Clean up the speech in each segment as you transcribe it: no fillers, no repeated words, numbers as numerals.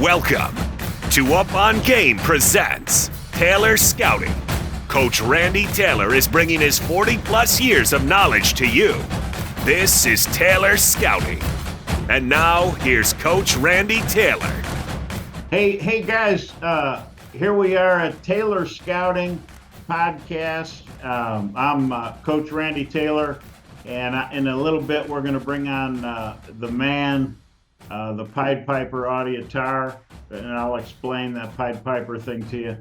Welcome to Up on Game presents Taylor Scouting. Coach Randy Taylor is bringing his 40-plus years of knowledge to you. This is Taylor Scouting. And now, here's Coach Randy Taylor. Hey guys, here we are at Taylor Scouting podcast. I'm Coach Randy Taylor, and in a little bit we're going to bring on the man, the Pied Piper, Audie Attar, and I'll explain that Pied Piper thing to you.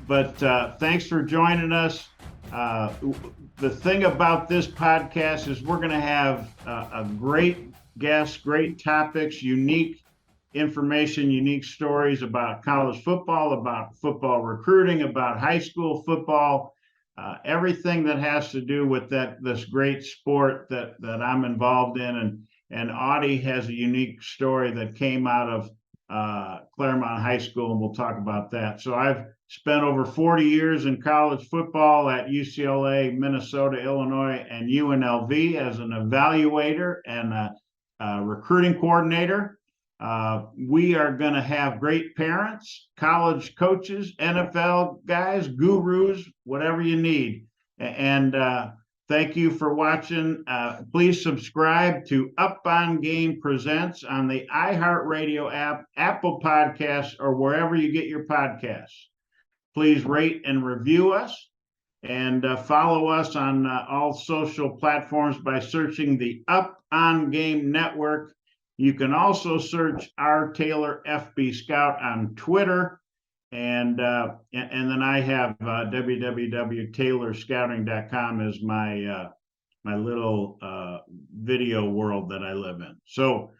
But thanks for joining us. The thing about this podcast is we're going to have a great guests, great topics, unique information, unique stories about college football, about football recruiting, about high school football, everything that has to do with this great sport that I'm involved in. And Audie has a unique story that came out of Claremont High School, and we'll talk about that. So I've spent over 40 years in college football at UCLA, Minnesota, Illinois, and UNLV as an evaluator and a recruiting coordinator. We are going to have great parents, college coaches, NFL guys, gurus, whatever you need. And thank you for watching. Please subscribe to Up on Game Presents on the iHeartRadio app, Apple Podcasts, or wherever you get your podcasts. Please rate and review us, and follow us on all social platforms by searching the Up on Game Network. You can also search R. Taylor FB Scout on Twitter, and then I have www.taylorscouting.com as my little video world that I live in. So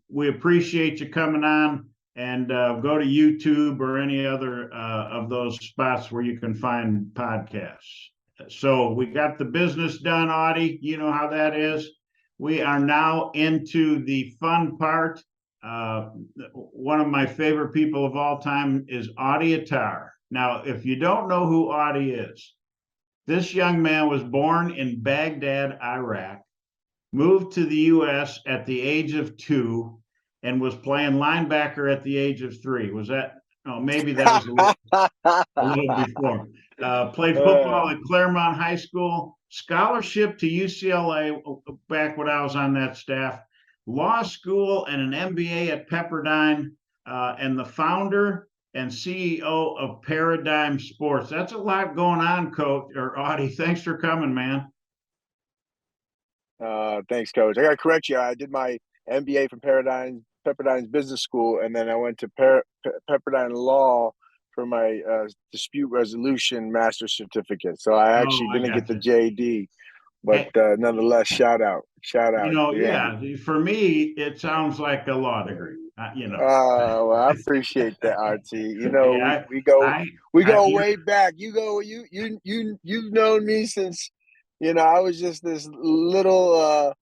we appreciate you coming on, and go to YouTube or any other of those spots where you can find podcasts. So we got the business done, Audie. You know how that is. We are now into the fun part. One of my favorite people of all time is Audie Attar. Now, if you don't know who Audie is, this young man was born in Baghdad, Iraq, moved to the U.S. at the age of 2, and was playing linebacker at the age of 3. Was that? Oh, maybe that was a little before. Played football at Claremont High School, scholarship to UCLA back when I was on that staff, law school, and an MBA at Pepperdine, and the founder and CEO of Paradigm Sports. That's a lot going on, Coach, or Audie. Thanks for coming, man. Thanks, Coach. I got to correct you. I did my MBA from Pepperdine's Business School, and then I went to Pepperdine Law for my dispute resolution master's certificate. So I actually didn't get the JD, but nonetheless, shout out. You know, yeah. For me, it sounds like a law degree. Well, I appreciate that, RT. You know, we go way back. You've known me since, I was just this little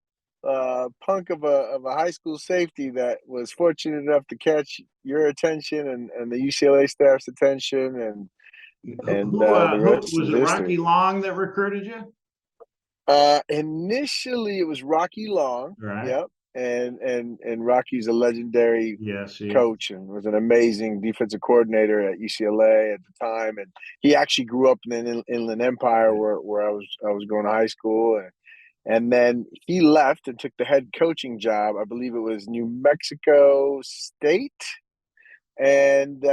punk of a high school safety that was fortunate enough to catch your attention and the UCLA staff's attention, and the rest was it Rocky Long that recruited you? Initially, it was Rocky Long. Right. Yep. And Rocky's a legendary coach and was an amazing defensive coordinator at UCLA at the time. And he actually grew up in the Inland Empire where I was going to high school. And then he left and took the head coaching job. I believe it was New Mexico State and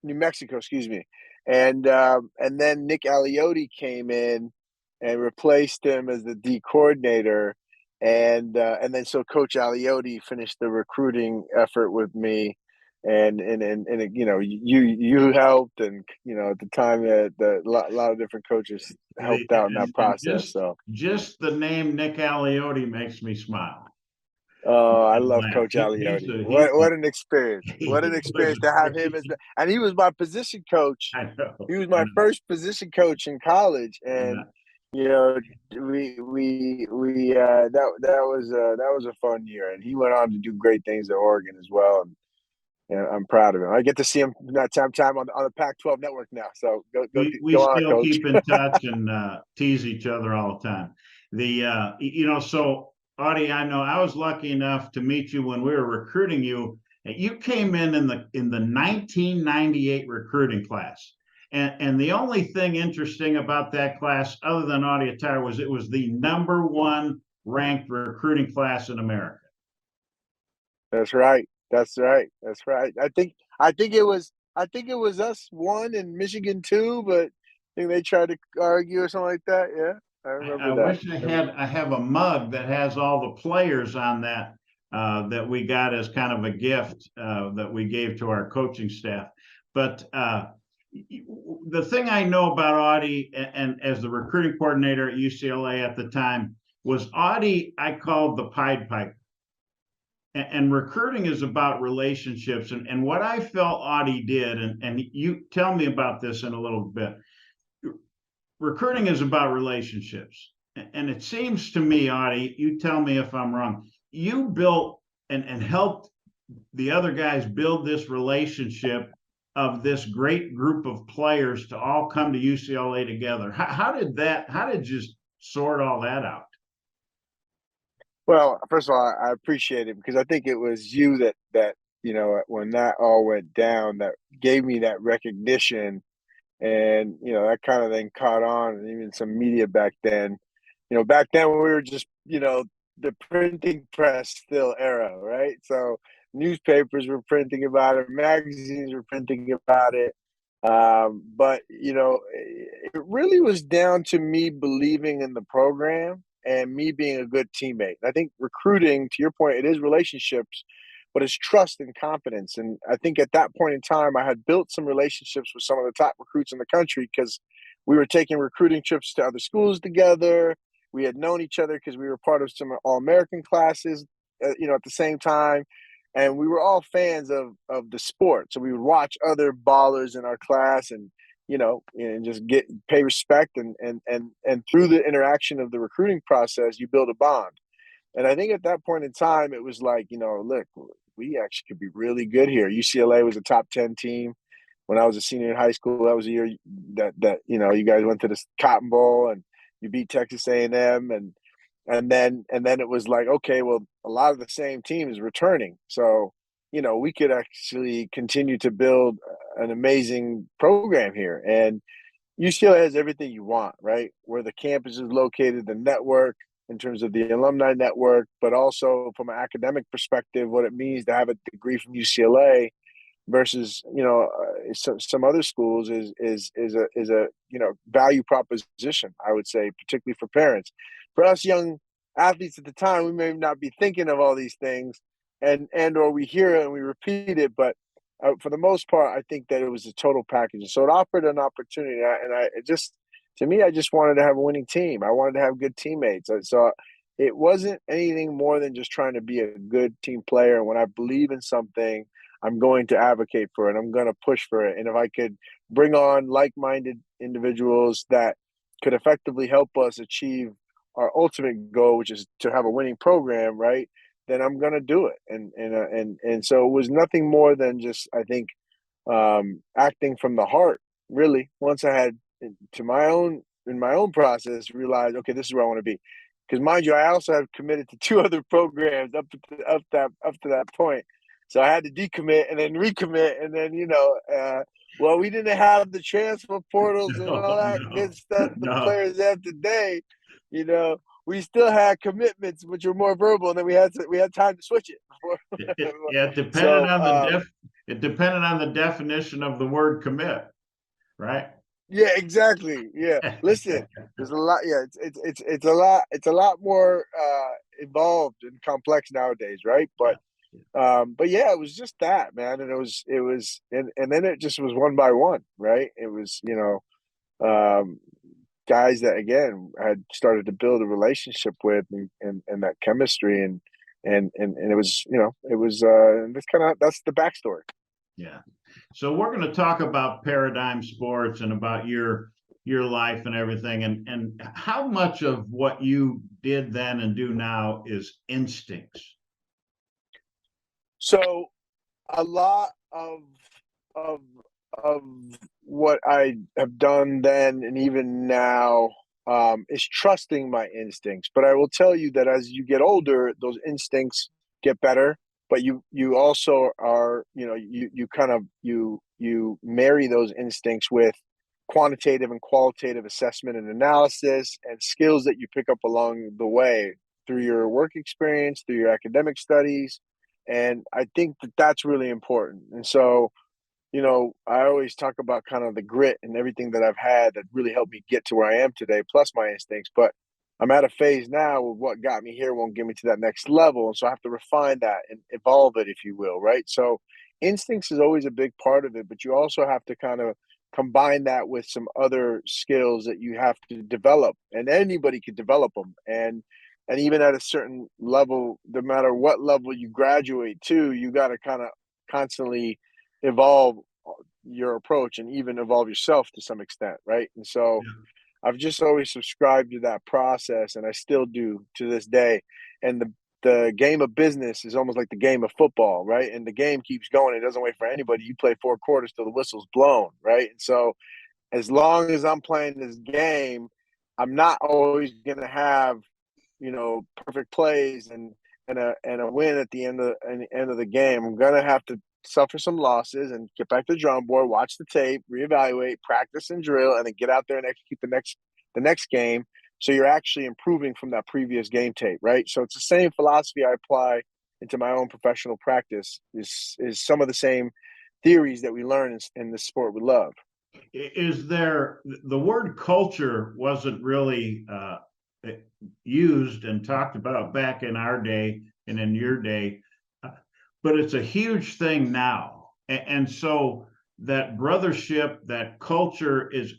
New Mexico, excuse me. And then Nick Aliotti came in and replaced him as the D coordinator. And then so Coach Aliotti finished the recruiting effort with me, and you helped, and at the time a lot of different coaches helped out in that process. Just the name Nick Aliotti makes me smile. Oh, I love Coach Aliotti. What an experience! What an experience to have him and he was my position coach. I know. He was my first position coach in college, and. That was a fun year, and he went on to do great things at Oregon as well. And I'm proud of him. I get to see him time on the Pac-12 network now. So we still keep in touch and tease each other all the time. So Audie, I know I was lucky enough to meet you when we were recruiting you You came in the 1998 recruiting class. And the only thing interesting about that class, other than Audie Attar, was it was the #1 ranked recruiting class in America. That's right. That's right. That's right. I think it was us one and Michigan two, but I think they tried to argue or something like that. Yeah, I I remember that. wish I have a mug that has all the players on that that we got as kind of a gift that we gave to our coaching staff. But the thing I know about Audie and as the recruiting coordinator at UCLA at the time was Audie, I called the Pied Piper. And recruiting is about relationships. And what I felt Audie did, and you tell me about this in a little bit, recruiting is about relationships. And it seems to me, Audie, you tell me if I'm wrong, you built and helped the other guys build this relationship of this great group of players to all come to UCLA together. How did you sort all that out? Well, first of all, I appreciate it because I think it was you that when that all went down that gave me that recognition, and that kind of then caught on, and even some media back then. Back then we were just the printing press still era, right? So newspapers were printing about it, magazines were printing about it. But it really was down to me believing in the program and me being a good teammate. I think recruiting, to your point, it is relationships, but it's trust and confidence. And I think at that point in time, I had built some relationships with some of the top recruits in the country because we were taking recruiting trips to other schools together. We had known each other because we were part of some All-American classes, at the same time, and we were all fans of the sport. So we would watch other ballers in our class, and just pay respect, and through the interaction of the recruiting process, you build a bond. And I think at that point in time, it was like, look, we actually could be really good here. UCLA was a top 10 team when I was a senior in high school. That was a year that you guys went to the Cotton Bowl and you beat Texas A&M, and then it was like, okay, well, a lot of the same team is returning, so we could actually continue to build an amazing program here. And UCLA has everything you want, right? Where the campus is located, the network in terms of the alumni network, but also from an academic perspective, what it means to have a degree from UCLA versus some other schools is a value proposition, I would say, particularly for parents. For us young athletes at the time, we may not be thinking of all these things, and or we hear it and we repeat it, but for the most part, I think that it was a total package. So it offered an opportunity, to me, I just wanted to have a winning team. I wanted to have good teammates. So it wasn't anything more than just trying to be a good team player. And when I believe in something, I'm going to advocate for it. I'm going to push for it. And if I could bring on like-minded individuals that could effectively help us achieve our ultimate goal, which is to have a winning program, right? Then I'm going to do it. And so it was nothing more than just, I think, acting from the heart, really. Once I had in my own process realized, okay, this is where I want to be. Because mind you, I also have committed to two other programs up to that point. So I had to decommit and then recommit, and then well, we didn't have the transfer portals and all that good stuff the players have today. We still had commitments, which were more verbal, and then we had time to switch it. It depended on the definition of the word commit, right? Yeah, exactly. Yeah, listen, there's a lot. Yeah, it's a lot more involved and complex nowadays, right? But yeah, it was just that, man, and and then it just was one by one, right? It was guys that again had started to build a relationship with, and that chemistry, and it was that's the backstory. Yeah. So we're going to talk about Paradigm Sports and about your life and everything, and how much of what you did then and do now is instincts. So a lot of what I have done then and even now is trusting my instincts. But I will tell you that as you get older, those instincts get better. but you also are, you kind of you marry those instincts with quantitative and qualitative assessment and analysis and skills that you pick up along the way through your work experience, through your academic studies. And I think that that's really important. And so, I always talk about kind of the grit and everything that I've had that really helped me get to where I am today, plus my instincts. But I'm at a phase now where what got me here won't get me to that next level. And so I have to refine that and evolve it, if you will, right? So instincts is always a big part of it, but you also have to kind of combine that with some other skills that you have to develop. And anybody could develop them. And even at a certain level, no matter what level you graduate to, you got to kind of constantly evolve your approach and even evolve yourself to some extent, right? And so I've just always subscribed to that process, and I still do to this day. And the game of business is almost like the game of football, right? And the game keeps going. It doesn't wait for anybody. You play 4 quarters till the whistle's blown, right? And so as long as I'm playing this game, I'm not always going to have, perfect plays and a win at the end of the game. I'm going to have to suffer some losses and get back to the drum board, watch the tape, reevaluate, practice and drill, and then get out there and execute the next game. So you're actually improving from that previous game tape, right? So it's the same philosophy I apply into my own professional practice. Is some of the same theories that we learn in the sport we love. Is there, the word culture wasn't really used and talked about back in our day and in your day, but it's a huge thing now. And so that brothership, that culture is,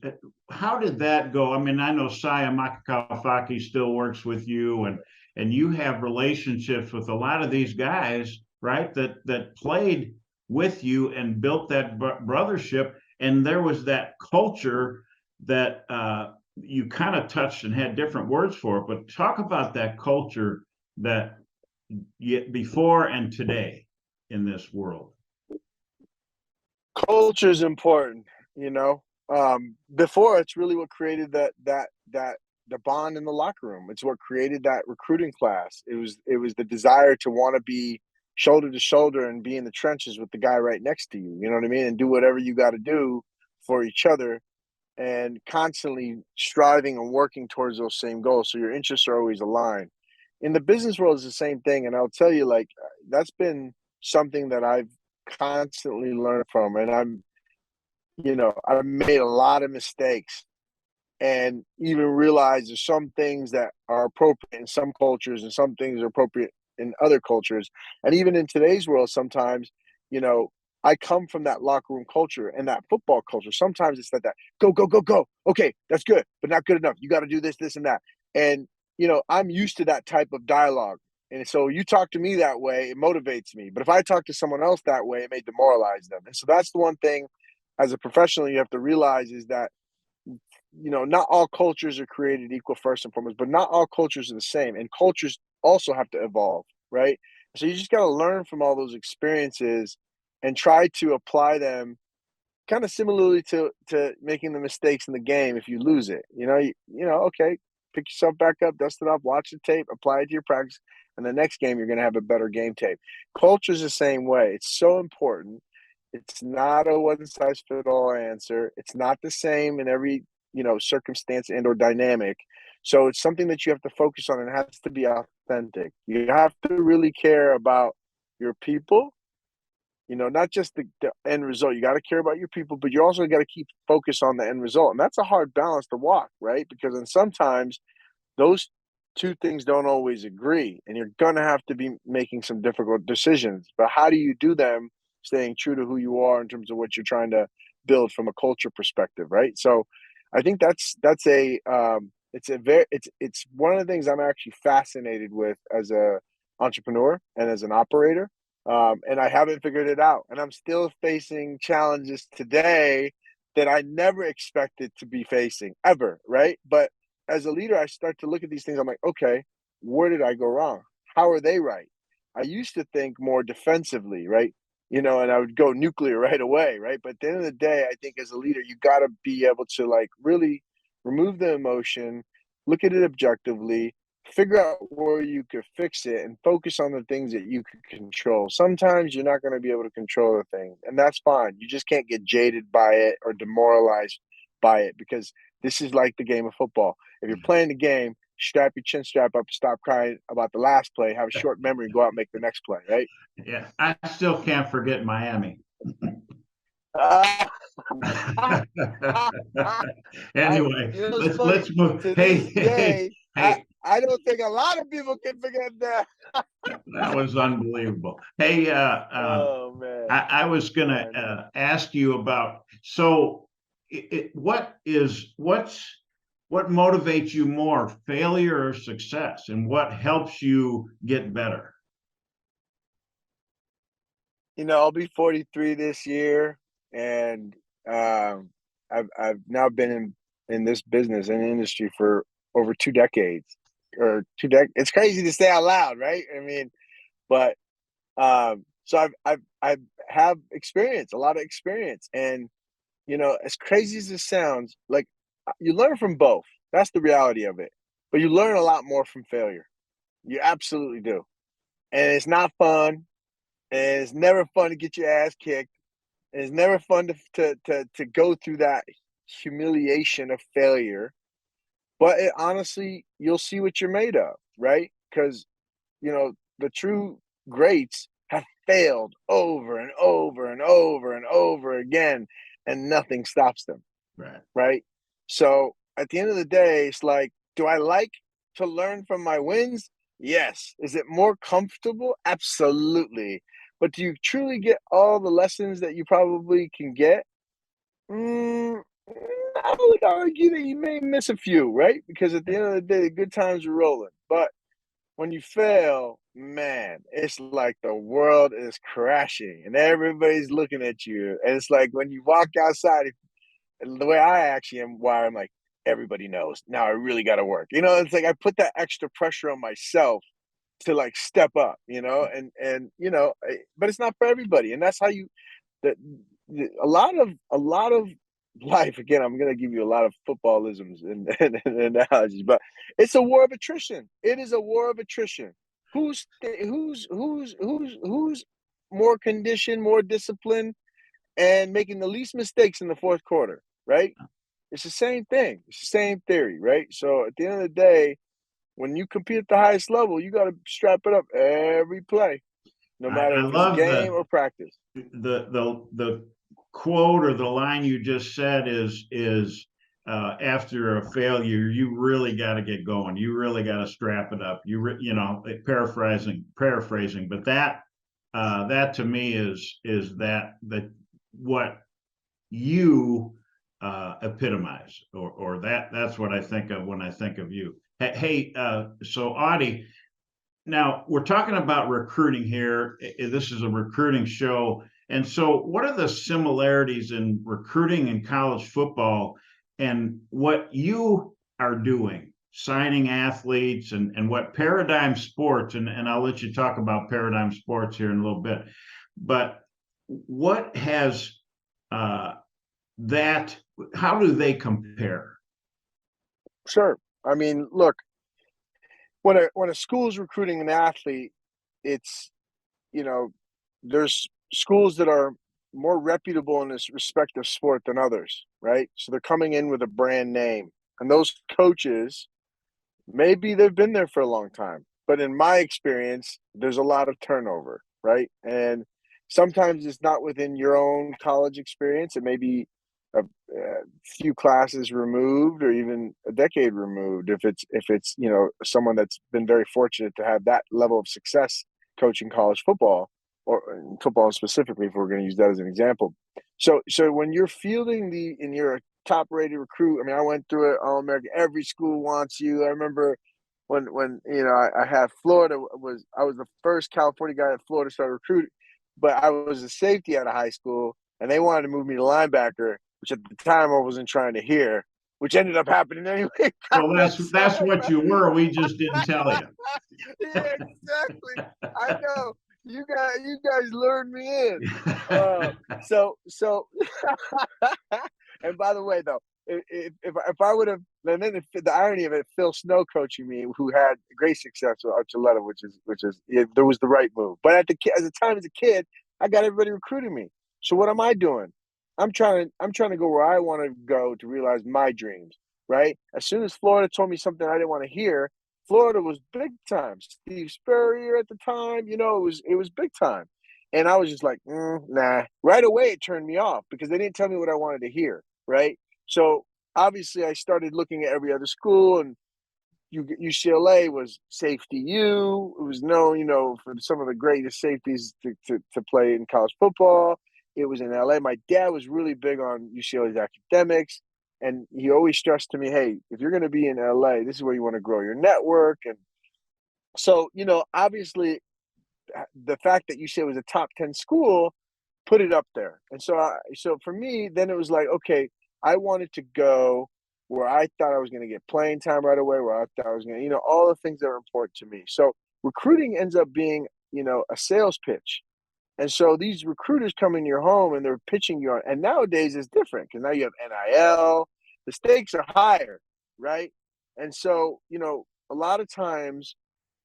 how did that go? I mean, I know Saya Makakawafaki still works with you, and you have relationships with a lot of these guys, right, that played with you and built that brothership. And there was that culture that you kind of touched and had different words for it. But talk about that culture that before and today in this world. Culture is important, before, it's really what created that the bond in the locker room. It's what created that recruiting class. It was the desire to want to be shoulder to shoulder and be in the trenches with the guy right next to you, you know what I mean, and do whatever you got to do for each other, and constantly striving and working towards those same goals, so your interests are always aligned. In the business world, is the same thing, and I'll tell you, like, that's been something that I've constantly learned from. And I've made a lot of mistakes, and even realize there's some things that are appropriate in some cultures and some things are appropriate in other cultures. And even in today's world, sometimes, I come from that locker room culture and that football culture. Sometimes it's that go, go, go, go. Okay, that's good, but not good enough. You got to do this, this, and that. And, I'm used to that type of dialogue. And so you talk to me that way, it motivates me. But if I talk to someone else that way, it may demoralize them. And so that's the one thing as a professional you have to realize, is that, not all cultures are created equal first and foremost, but not all cultures are the same. And cultures also have to evolve, right? So you just got to learn from all those experiences and try to apply them kind of similarly to making the mistakes in the game. If you lose it, okay, pick yourself back up, dust it off, watch the tape, apply it to your practice, and the next game you're going to have a better game tape. Culture is the same way. It's so important. It's not a one-size-fits-all answer. It's not the same in every circumstance and or dynamic. So it's something that you have to focus on, and it has to be authentic. You have to really care about your people. Not just the end result. You got to care about your people, but you also got to keep focus on the end result. And that's a hard balance to walk, right? Because then sometimes those two things don't always agree, and you're going to have to be making some difficult decisions. But how do you do them staying true to who you are in terms of what you're trying to build from a culture perspective, right? So I think it's one of the things I'm actually fascinated with as a entrepreneur and as an operator. And I haven't figured it out. And I'm still facing challenges today that I never expected to be facing ever, right? But as a leader, I start to look at these things. I'm like, okay, where did I go wrong? How are they right? I used to think more defensively, right? And I would go nuclear right away, right? But at the end of the day, I think as a leader, you got to be able to, like, really remove the emotion, look at it objectively, figure out where you could fix it and focus on the things that you could control. Sometimes you're not going to be able to control the thing, and that's fine. You just can't get jaded by it or demoralized by it, because this is like the game of football. If you're playing the game, strap your chin strap up, stop crying about the last play, have a short memory, and go out and make the next play, right? Yeah, I still can't forget Miami. Anyway, let's move. To Hey, this day, hey, I don't think a lot of people can forget that. that was unbelievable. Hey, Oh man, I was gonna ask you about, so what motivates you more, failure or success, and what helps you get better? I'll be 43 this year, and I've now been in this business and industry for over 2 decades, or It's crazy to say out loud, right? I mean, but so I've have experience, a lot of experience, and as crazy as it sounds, like, you learn from both. That's the reality of it. But you learn a lot more from failure. You absolutely do, and it's not fun. And it's never fun to get your ass kicked. And it's never fun to go through that humiliation of failure. But honestly, you'll see what you're made of, right? Because the true greats have failed over and over and over and over again, and nothing stops them. Right. Right. So at the end of the day, it's like, do I like to learn from my wins? Yes. Is it more comfortable? Absolutely. But do you truly get all the lessons that you probably can get? I would argue that you may miss a few, right? Because at the end of the day, the good times are rolling. But when you fail, man, it's like the world is crashing and everybody's looking at you. And it's like when you walk outside, the way I actually am wired, I'm like, everybody knows. Now I really got to work. It's like I put that extra pressure on myself to, like, step up, but it's not for everybody. And that's how a lot of life, again, I'm going to give you a lot of footballisms and analogies, but it's a war of attrition. It is a war of attrition. Who's more conditioned, more disciplined, and making the least mistakes in the fourth quarter, right? It's the same thing. It's the same theory, right? So at the end of the day, when you compete at the highest level, you got to strap it up every play, no matter I if it's a love game or practice. The quote or the line you just said is after a failure, you really got to get going. You really got to strap it up. Paraphrasing, but that to me is that what you epitomize, or that's what I think of when I think of you. Hey, so Audie, now we're talking about recruiting here. This is a recruiting show. And so what are the similarities in recruiting in college football and what you are doing, signing athletes, and what Paradigm Sports, and I'll let you talk about Paradigm Sports here in a little bit, but what has how do they compare? Sure. I mean, look, when a school is recruiting an athlete, it's, there's schools that are more reputable in this respective sport than others, right? So they're coming in with a brand name, and those coaches, maybe they've been there for a long time, but in my experience, there's a lot of turnover, right? And sometimes it's not within your own college experience. It may be a few classes removed, or even a decade removed, if it's someone that's been very fortunate to have that level of success coaching college football, or football specifically, if we're going to use that as an example. So when you're and you're a top rated recruit, I mean, I went through it, All American, every school wants you. I remember when I had Florida, I was the first California guy that Florida started recruiting, but I was a safety out of high school, and they wanted to move me to linebacker, which at the time I wasn't trying to hear, which ended up happening anyway. Well, that's what you were. We just didn't tell you. Yeah, exactly. I know. You guys lured me in. So and by the way, though, if I would have, and then the irony of it, Phil Snow coaching me, who had great success with Archuleta, which is there was the right move. But at the time as a kid, I got everybody recruiting me. So what am I doing? I'm trying to go where I want to go to realize my dreams. Right. As soon as Florida told me something I didn't want to hear, Florida was big time. Steve Spurrier at the time, it was big time. And I was just like, nah. Right away, it turned me off because they didn't tell me what I wanted to hear. Right. So obviously, I started looking at every other school, and UCLA was Safety U. It was known, for some of the greatest safeties to play in college football. It was in LA. My dad was really big on UCLA's academics, and he always stressed to me, hey, if you're going to be in LA, this is where you want to grow your network. And so, obviously, the fact that UCLA was a top 10 school put it up there. And so for me, then it was like, okay, I wanted to go where I thought I was going to get playing time right away, where I thought I was going to, all the things that are important to me. So recruiting ends up being, a sales pitch. And so these recruiters come in your home and they're pitching you on, and nowadays it's different because now you have NIL, the stakes are higher, right? And so, a lot of times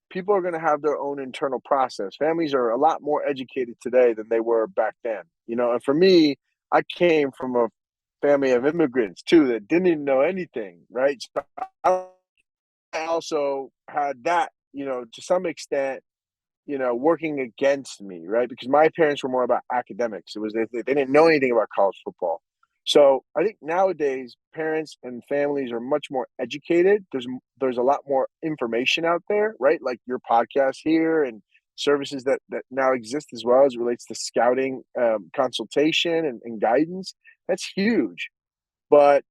people are going to have their own internal process. Families are a lot more educated today than they were back then, and for me, I came from a family of immigrants too that didn't even know anything, right? So I also had that, to some extent, working against me, right? Because my parents were more about academics. It was they didn't know anything about college football. So I think nowadays parents and families are much more educated. There's a lot more information out there, right? Like your podcast here and services that now exist as well as it relates to scouting, consultation and guidance. That's huge. But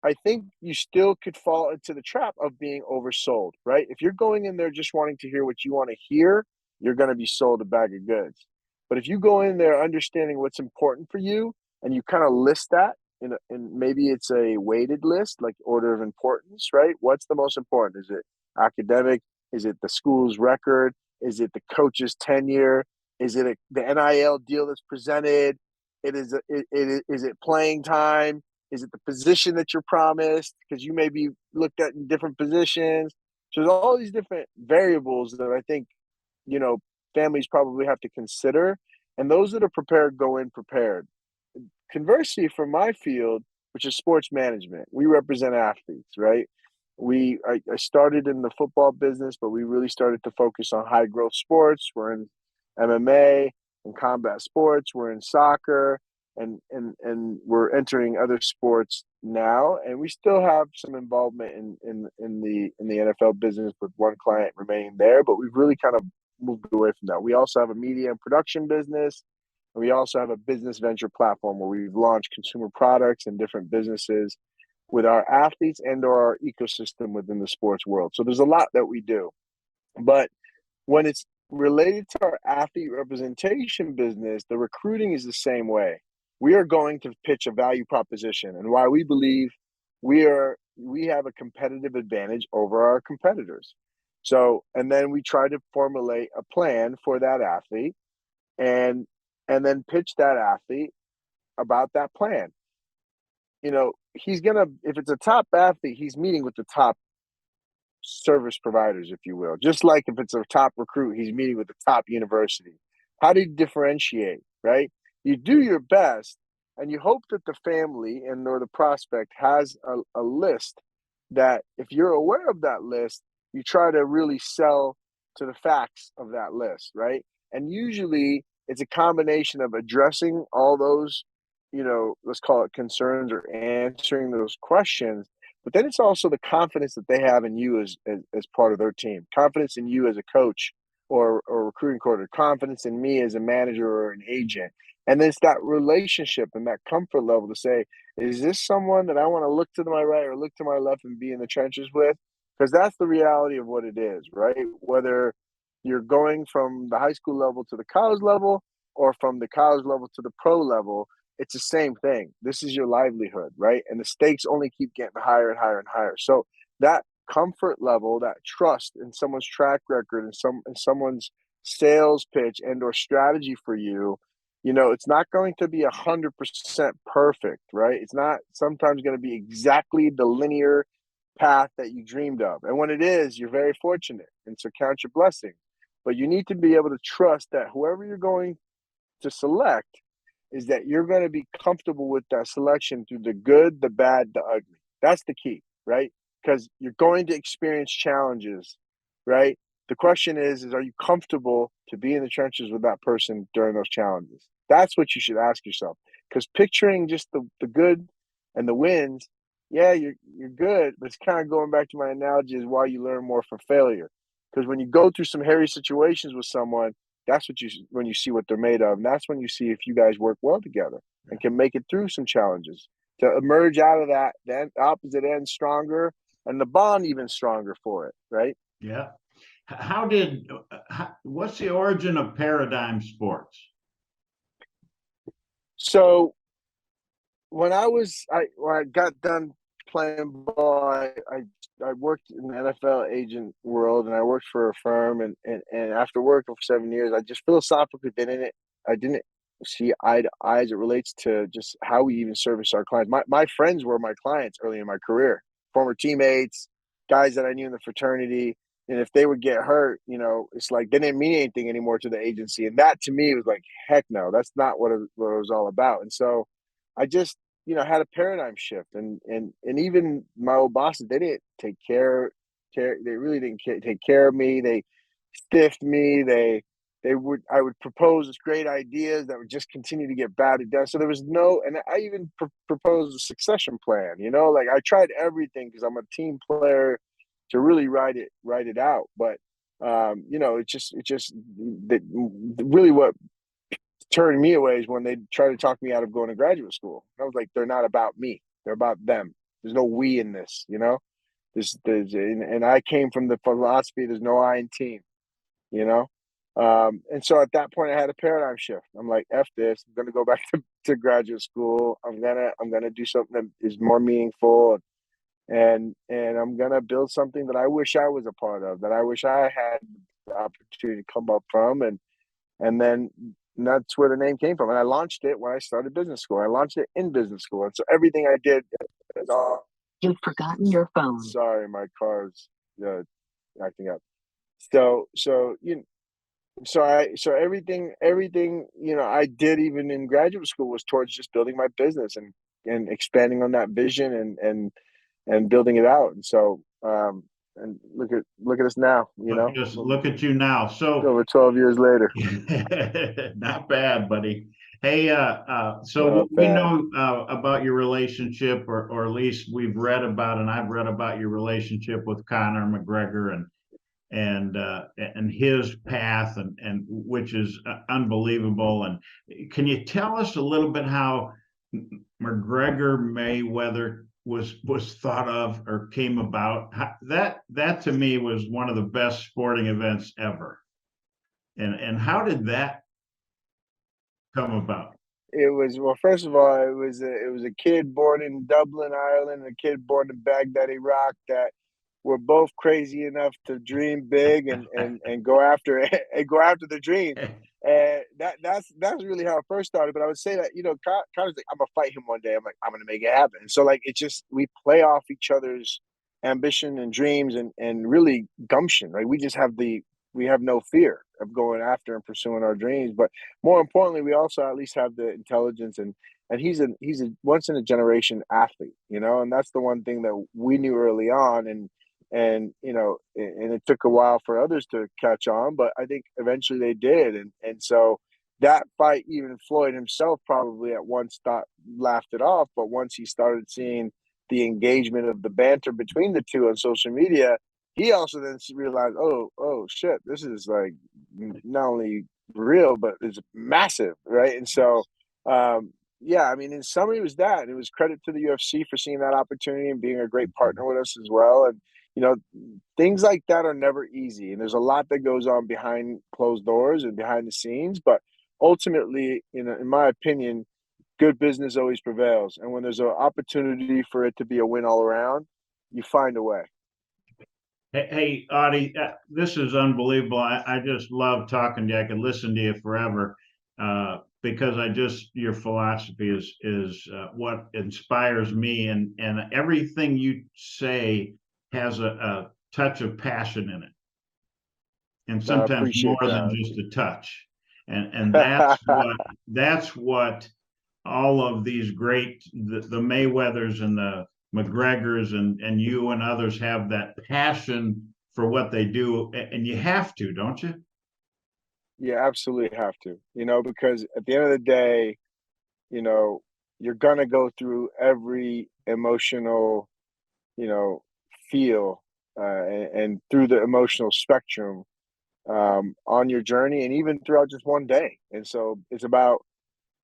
I think you still could fall into the trap of being oversold, right? If you're going in there just wanting to hear what you want to hear, you're going to be sold a bag of goods. But if you go in there understanding what's important for you and you kind of list that, and maybe it's a weighted list, like order of importance, right? What's the most important? Is it academic? Is it the school's record? Is it the coach's tenure? Is it the NIL deal that's presented? Is it playing time? Is it the position that you're promised? Because you may be looked at in different positions. So there's all these different variables that I think, you know, families probably have to consider. And those that are prepared go in prepared. Conversely, for my field, which is sports management, we represent athletes, right? I started in the football business, but we really started to focus on high growth sports. We're in MMA and combat sports. We're in soccer and we're entering other sports now, and we still have some involvement in the NFL business with one client remaining there, but we've really kind of moved away from that. We also have a media and production business, and we also have a business venture platform where we've launched consumer products and different businesses with our athletes and or our ecosystem within the sports world. So there's a lot that we do, but when it's related to our athlete representation business, the recruiting is the same way. We are going to pitch a value proposition and why we believe we have a competitive advantage over our competitors. So, and then we try to formulate a plan for that athlete and then pitch that athlete about that plan. You know, if it's a top athlete, he's meeting with the top service providers, if you will. Just like if it's a top recruit, he's meeting with the top university. How do you differentiate, right? You do your best and you hope that the family and or the prospect has a list that if you're aware of that list, you try to really sell to the facts of that list, right? And usually it's a combination of addressing all those, let's call it concerns or answering those questions. But then it's also the confidence that they have in you as part of their team, confidence in you as a coach or recruiting coordinator, confidence in me as a manager or an agent. And then it's that relationship and that comfort level to say, is this someone that I want to look to my right or look to my left and be in the trenches with? Because that's the reality of what it is, right? Whether you're going from the high school level to the college level or from the college level to the pro level, it's the same thing. This is your livelihood, right? And the stakes only keep getting higher and higher and higher. So that comfort level, that trust in someone's track record and someone's sales pitch and or strategy for you It's not going to be 100% perfect, right? It's not sometimes going to be exactly the linear path that you dreamed of. And when it is, you're very fortunate. And so count your blessings. But you need to be able to trust that whoever you're going to select is that you're going to be comfortable with that selection through the good, the bad, the ugly. That's the key, right? Because you're going to experience challenges, right? The question is are you comfortable to be in the trenches with that person during those challenges? That's what you should ask yourself. Because picturing just the good and the wins, yeah, you're good, but it's kind of going back to my analogy is why you learn more from failure. Because when you go through some hairy situations with someone, that's when you see what they're made of, and that's when you see if you guys work well together and can make it through some challenges to emerge out of that, then opposite end stronger, and the bond even stronger for it, right? Yeah. What's the origin of Paradigm Sports? So when I got done playing ball, I worked in the NFL agent world, and I worked for a firm, and after working for 7 years, I just philosophically I didn't see eye to eye as it relates to just how we even service our clients. My friends were my clients early in my career, former teammates, guys that I knew in the fraternity. And if they would get hurt, it's like they didn't mean anything anymore to the agency. And that to me was like, heck no, that's not what it was all about. And so I just had a paradigm shift, and even my old bosses, they didn't they really didn't take care of me. They stiffed me. I would propose this great ideas that would just continue to get battered down. So there was and I even proposed a succession plan. Like I tried everything because I'm a team player to really ride it out. But it just that really what turned me away is when they try to talk me out of going to graduate school. I was like, they're not about me. They're about them. There's no we in this, and I came from the philosophy, there's no I in team, you know? And so at that point I had a paradigm shift. I'm like, F this, I'm going to go back to graduate school. I'm going to do something that is more meaningful, and I'm going to build something that I wish I was a part of, that I wish I had the opportunity to come up from. And then that's where the name came from. And I launched it when I started business school. I launched it in business school. And so everything I did is all. You've forgotten your phone. Sorry, my car's acting up. So everything I did even in graduate school was towards just building my business and expanding on that vision and building it out. And so and look at us now, Just look at you now. So over 12 years later. Not bad, buddy. Hey, so we know about your relationship, or at least we've read about, and I've read about your relationship with Conor McGregor and his path, and which is unbelievable. And can you tell us a little bit how McGregor Mayweather was thought of or came about? That to me was one of the best sporting events ever. And how did that come about? It was, well, first of all, it was a kid born in Dublin, Ireland, and a kid born in Baghdad, Iraq, that were both crazy enough to dream big and go after it, and go after the dream. And that's really how it first started. But I would say that, Connor's like, I'm gonna fight him one day. I'm like, I'm gonna make it happen. And so like it's just, we play off each other's ambition and dreams and really gumption, right? We have no fear of going after and pursuing our dreams. But more importantly, we also at least have the intelligence, and he's a once in a generation athlete, and that's the one thing that we knew early on. And it took a while for others to catch on, but I think eventually they did. And so that fight, even Floyd himself probably at once laughed it off, but once he started seeing the engagement of the banter between the two on social media, he also then realized, oh shit, this is like not only real, but it's massive, right? And so, yeah, I mean, in summary, it was that. It was credit to the UFC for seeing that opportunity and being a great partner with us as well. And things like that are never easy, and there's a lot that goes on behind closed doors and behind the scenes. But ultimately, in my opinion, good business always prevails. And when there's an opportunity for it to be a win all around, you find a way. Hey, Audie, this is unbelievable. I just love talking to you. I could listen to you forever. because your philosophy is what inspires me, and everything you say has a touch of passion in it, and No, I sometimes more appreciate than that. just a touch, and that's what all of these great the Mayweathers and the McGregors and you and others have, that passion for what they do, and you have to, don't you? You absolutely have to, because at the end of the day, you know, you're gonna go through every emotional, you know, feel and through the emotional spectrum on your journey and even throughout just one day. And so it's about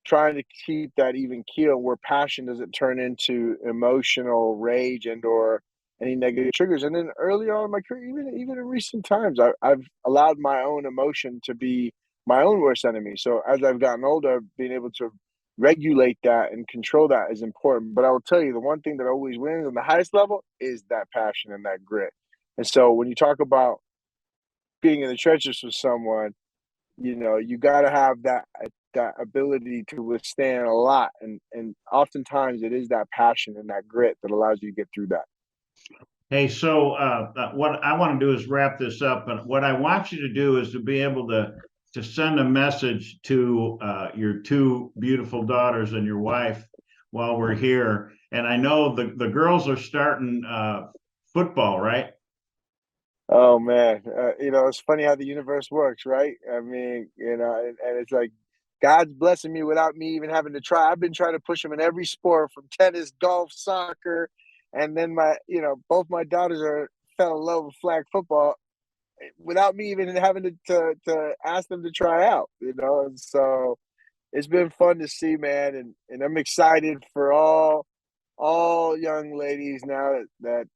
trying to keep that even keel where passion doesn't turn into emotional rage and or any negative triggers. And then early on in my career, even in recent times, I've allowed my own emotion to be my own worst enemy. So as I've gotten older, being able to regulate that and control that is important. But I will tell you, the one thing that always wins on the highest level is that passion and that grit. And so when you talk about being in the trenches with someone, you got to have that ability to withstand a lot, and oftentimes it is that passion and that grit that allows you to get through that. Hey, so what I want to do is wrap this up, but what I want you to do is to be able to send a message to your two beautiful daughters and your wife while we're here. And I know the girls are starting football, right? Oh man, it's funny how the universe works, right? I mean, and it's like God's blessing me without me even having to try. I've been trying to push them in every sport, from tennis, golf, soccer, and then both my daughters fell in love with flag football without me even having to ask them to try out. And so it's been fun to see, man, and I'm excited for all young ladies now that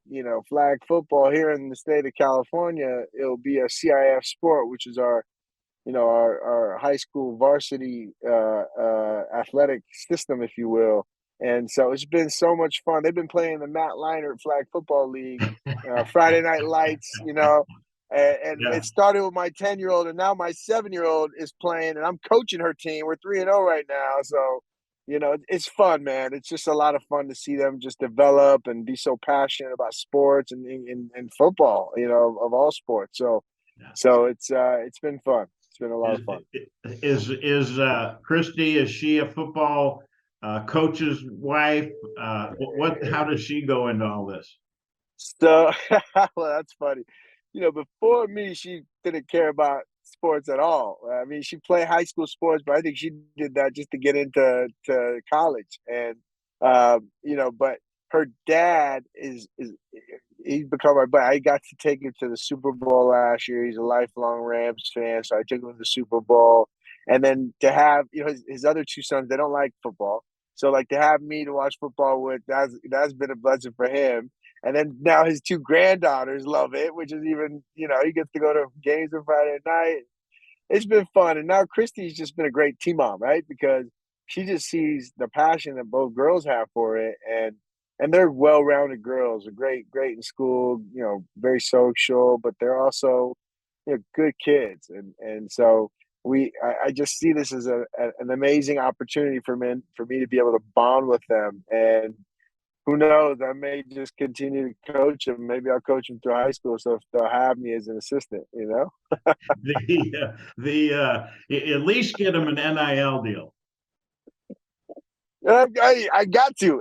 flag football here in the state of California. It'll be a CIF sport, which is our high school varsity athletic system, if you will. And so it's been so much fun. They've been playing the Matt Leinart Flag Football League, Friday Night Lights, and Yeah. it started with my 10-year-old, and now my 7-year-old is playing, and I'm coaching her team. We're 3-0 right now, so it's fun, man. It's just a lot of fun to see them just develop and be so passionate about sports and football, of all sports. So it's been fun. It's been a lot Is of fun. Christy? Is she a football coach's wife? How does she go into all this? So, well, that's funny. Before me, she didn't care about sports at all. I mean, she played high school sports, but I think she did that just to get into college. And but her dad is he's become my buddy. I got to take him to the Super Bowl last year. He's a lifelong Rams fan, so I took him to the Super Bowl. And then to have his other two sons, they don't like football, so like to have me to watch football with, that's been a blessing for him. And then now his two granddaughters love it, which is even, he gets to go to games on Friday night. It's been fun. And now Christy's just been a great team mom, right? Because she just sees the passion that both girls have for it. And they're well-rounded girls. They're great in school, very social, but they're also, good kids. And so I just see this as an amazing opportunity for me to be able to bond with them. And who knows? I may just continue to coach them. Maybe I'll coach them through high school, so if they'll have me as an assistant. At least get them an NIL deal. I got to,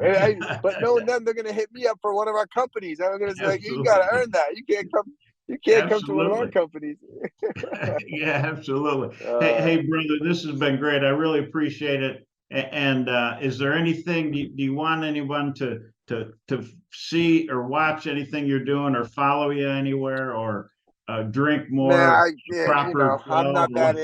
but knowing them, they're going to hit me up for one of our companies. I'm going to say, you got to earn that. You can't come. You can't come to one of our companies. Yeah, absolutely. Hey, brother, this has been great. I really appreciate it. And is there anything? Do you want anyone to see or watch anything you're doing, or follow you anywhere, or drink more proper I'm 12? not that.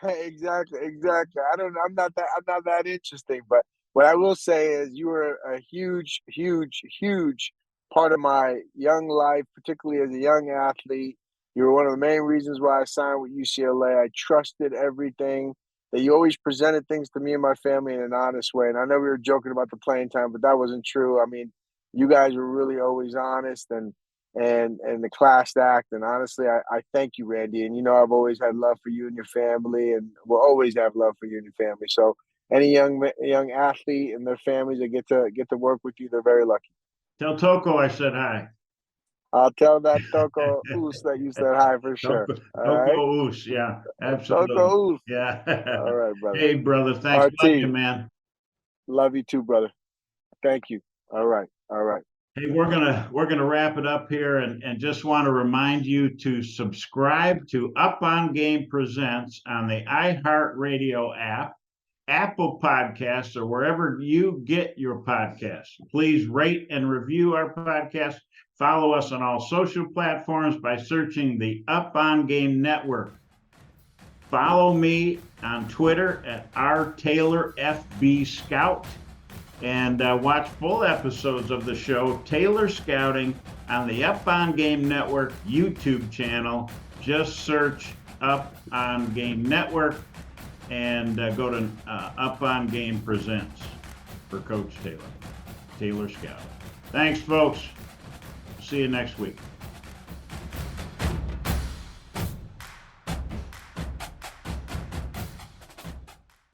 Exactly. I'm not that interesting. But what I will say is, you were a huge, huge, huge part of my young life, particularly as a young athlete. You were one of the main reasons why I signed with UCLA. I trusted everything that you always presented things to me and my family in an honest way. And I know we were joking about the playing time, but that wasn't true. I mean, you guys were really always honest, and and the class act. And honestly, I thank you, Randy. And I've always had love for you and your family, and will always have love for you and your family. So any young athlete and their families that get to work with you, they're very lucky. Tell Toko I said hi. I'll tell that Toko Oos that you said hi for sure. Toko Oos, yeah, absolutely. Toko Oos. Yeah. All right, brother. Hey, brother, thanks. RT. Love you, man. Love you too, brother. Thank you. All right. Hey, we're gonna wrap it up here, and just want to remind you to subscribe to Up on Game Presents on the iHeartRadio app, Apple Podcasts, or wherever you get your podcasts. Please rate and review our podcast. Follow us on all social platforms by searching the Up on Game Network. Follow me on Twitter at rtaylorfbscout. And watch full episodes of the show Taylor Scouting on the Up on Game Network YouTube channel. Just search Up on Game Network and go to Up on Game Presents for Coach Taylor Scouting. Thanks, folks. See you next week.